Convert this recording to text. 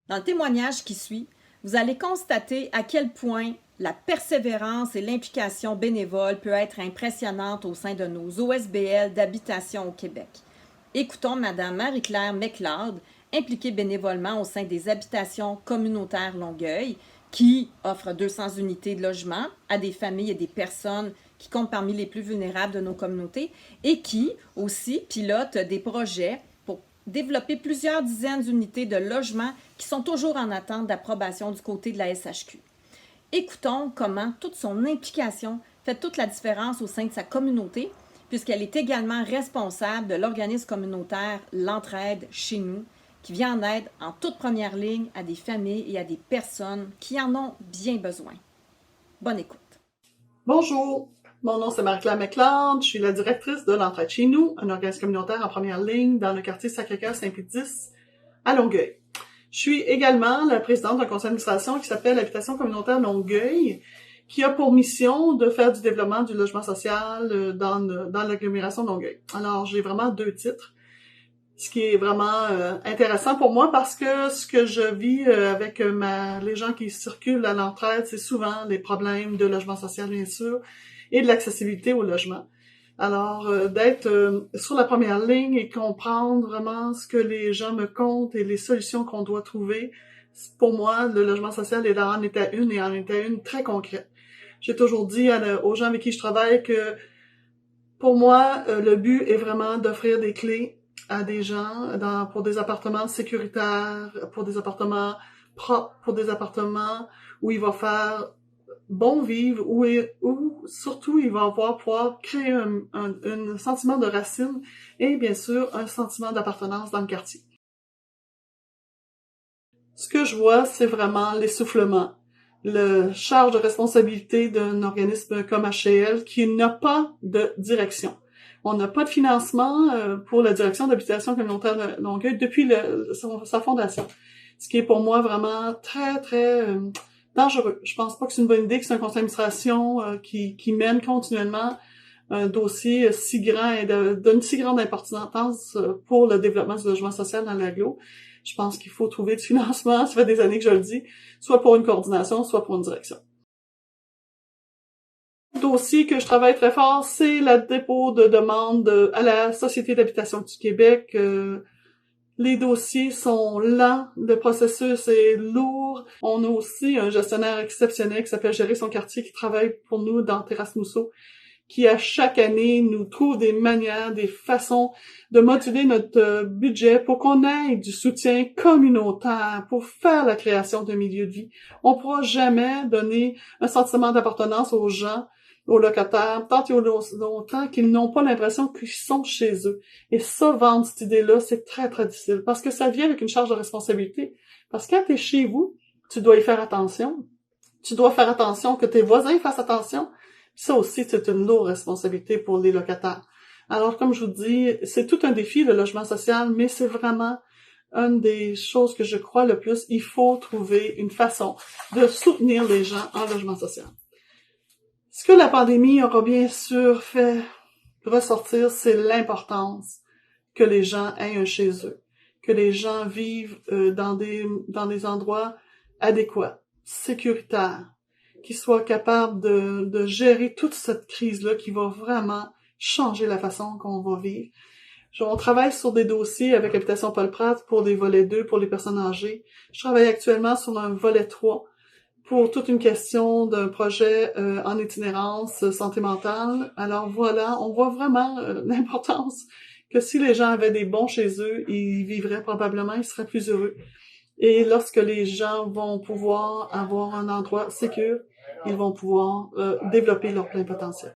Dans le témoignage qui suit, vous allez constater à quel point la persévérance et l'implication bénévole peut être impressionnante au sein de nos OSBL d'habitation au Québec. Écoutons Mme Marie-Claire McLeod, impliquée bénévolement au sein des habitations communautaires Longueuil, qui offre 200 unités de logement à des familles et des personnes qui comptent parmi les plus vulnérables de nos communautés et qui aussi pilote des projets pour développer plusieurs dizaines d'unités de logement qui sont toujours en attente d'approbation du côté de la SHQ. Écoutons comment toute son implication fait toute la différence au sein de sa communauté, puisqu'elle est également responsable de l'organisme communautaire L'Entraide chez nous, qui vient en aide en toute première ligne à des familles et à des personnes qui en ont bien besoin. Bonne écoute. Bonjour, mon nom c'est Marie-Claire McLeod, je suis la directrice de l'Entraide chez nous, un organisme communautaire en première ligne dans le quartier Sacré-Cœur Saint-Pédis à Longueuil. Je suis également la présidente d'un conseil d'administration qui s'appelle Habitation communautaire Longueuil, qui a pour mission de faire du développement du logement social dans l'agglomération de Longueuil. Alors, j'ai vraiment 2 titres, ce qui est vraiment intéressant pour moi parce que ce que je vis avec les gens qui circulent à l'entraide, c'est souvent les problèmes de logement social, bien sûr, et de l'accessibilité au logement. Alors, d'être sur la première ligne et comprendre vraiment ce que les gens me content et les solutions qu'on doit trouver, pour moi, le logement social est en état une et en état une très concrète. J'ai toujours dit aux gens avec qui je travaille que pour moi, le but est vraiment d'offrir des clés à des gens pour des appartements sécuritaires, pour des appartements propres, pour des appartements où il va faire bon vivre, où surtout il va pouvoir créer un sentiment de racine et bien sûr un sentiment d'appartenance dans le quartier. Ce que je vois, c'est vraiment l'essoufflement, le charge de responsabilité d'un organisme comme HCL qui n'a pas de direction. On n'a pas de financement pour la direction d'habitation communautaire de Longueuil depuis sa fondation. Ce qui est pour moi vraiment très, très dangereux. Je pense pas que c'est une bonne idée que c'est un conseil d'administration qui mène continuellement un dossier si grand et d'une si grande importance pour le développement du logement social dans l'agglo. Je pense qu'il faut trouver du financement, ça fait des années que je le dis, soit pour une coordination, soit pour une direction. Le dossier que je travaille très fort, c'est le dépôt de demande à la Société d'habitation du Québec. Les dossiers sont lents, le processus est lourd. On a aussi un gestionnaire exceptionnel qui s'appelle Gérer son quartier qui travaille pour nous dans Terrasse Mousseau, qui à chaque année nous trouve des manières, des façons de moduler notre budget pour qu'on ait du soutien communautaire pour faire la création d'un milieu de vie. On pourra jamais donner un sentiment d'appartenance aux gens, aux locataires, tant et longtemps qu'ils n'ont pas l'impression qu'ils sont chez eux. Et ça, vendre cette idée-là, c'est très, très difficile parce que ça vient avec une charge de responsabilité. Parce que quand t'es chez vous, tu dois y faire attention. Tu dois faire attention que tes voisins fassent attention. Ça aussi, c'est une lourde responsabilité pour les locataires. Alors, comme je vous dis, c'est tout un défi, le logement social, mais c'est vraiment une des choses que je crois le plus. Il faut trouver une façon de soutenir les gens en logement social. Ce que la pandémie aura bien sûr fait ressortir, c'est l'importance que les gens aient un chez eux, que les gens vivent dans des endroits adéquats, sécuritaires, qui soient capables de gérer toute cette crise-là qui va vraiment changer la façon qu'on va vivre. On travaille sur des dossiers avec Habitation Paul Pratt pour des volets 2 pour les personnes âgées. Je travaille actuellement sur un volet 3 pour toute une question d'un projet en itinérance santé mentale. Alors voilà, on voit vraiment l'importance que si les gens avaient des bons chez eux, ils vivraient probablement, ils seraient plus heureux. Et lorsque les gens vont pouvoir avoir un endroit sécure, ils vont pouvoir développer leur plein potentiel.